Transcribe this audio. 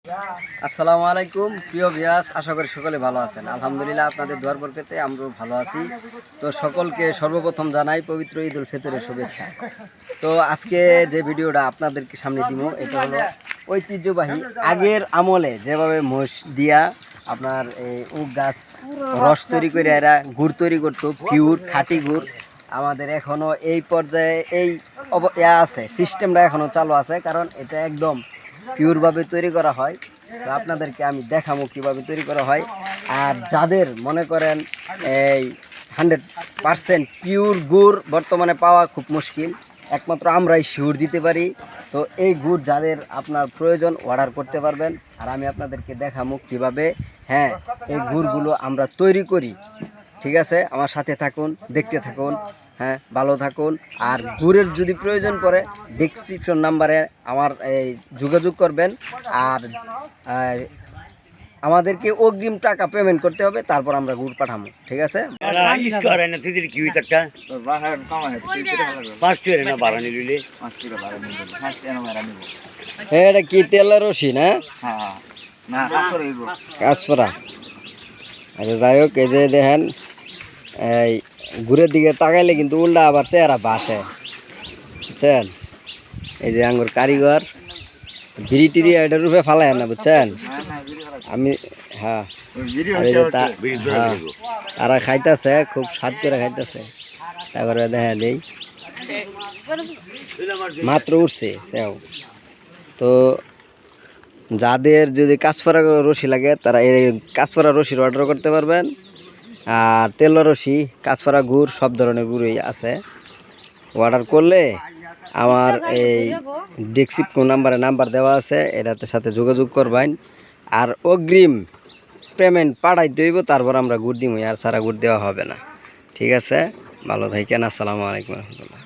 আসসালামু আলাইকুম প্রিয় ভিউয়ার্স, আশা করি সকলে ভালো আছেন। আলহামদুলিল্লাহ, আপনাদের দোয়ার বরকতে আমরাও ভালো আছি। তো সকলকে সর্বপ্রথম জানাই পবিত্র ঈদ উল ফিতরের শুভেচ্ছা। তো আজকে যে ভিডিওটা আপনাদেরকে সামনে দিব, এটা হলো ঐতিহ্যবাহী আগের আমলে যেভাবে মোষ দিয়া আপনার এই উখ গাছ রস তৈরি করে এরা গুড় তৈরি করতো, পিওর খাঁটি গুড়। আমাদের এখনও এই পর্যায়ে এই আছে, সিস্টেমটা এখনও চালু আছে, কারণ এটা একদম পিওরভাবে তৈরি করা হয়। তো আপনাদেরকে আমি দেখাবো কীভাবে তৈরি করা হয়। আর যাদের মনে করেন এই 100% পিওর গুড় বর্তমানে পাওয়া খুব মুশকিল, একমাত্র আমরাই শিওর দিতে পারি। তো এই গুড় যাদের আপনার প্রয়োজন অর্ডার করতে পারবেন। আর আমি আপনাদেরকে দেখাবো কীভাবে এই গুড়গুলো আমরা তৈরি করি। ঠিক আছে, আমার সাথে থাকুন, দেখতে থাকুন, ভালো থাকুন। আর গুড়ের যদি প্রয়োজন পড়ে ডেসক্রিপশন নাম্বারে আমার এই যোগাযোগ করবেন। আর আমাদেরকে অগ্রিম টাকা পেমেন্ট করতে হবে, তারপর আমরা গুড় পাঠাবো। ঠিক আছে, এটা কি তেলের রশি না? কাঁচপড়া। আচ্ছা, যাই হোক, এই যে দেখেন এই ঘুরের দিকে তাকাইলে কিন্তু উল্টা আবার চেহারা বাসে, বুঝছেন? এই যে আঙ্গুর কারিগর বিড়ি টিড়ি এটার রূপে ফালাই না, বুঝছেন? আমি তারা খাইতেছে, খুব স্বাদ করে খাইতেছে। তারপরে দেখা দেই মাত্র উঠছে সেও। তো যাদের যদি কাঁচপড়া রশি লাগে তারা এই কাঁচপড়া রশির অর্ডার করতে পারবেন। আর তেল রশি, কাঁচপড়া গুড়, সব ধরনের গুড়ই আছে। অর্ডার করলে আমার এই ডেসক্রিপশন নাম্বার দেওয়া আছে, এটাতে সাথে যোগাযোগ করবেন। আর অগ্রিম পেমেন্ট পাঠাইতে হইব, তারপর আমরা গুড় দিব, আর সারা গুড় দেওয়া হবে না। ঠিক আছে, ভালো থাকেন। আসসালামু আলাইকুম রহমতুল্লাহ।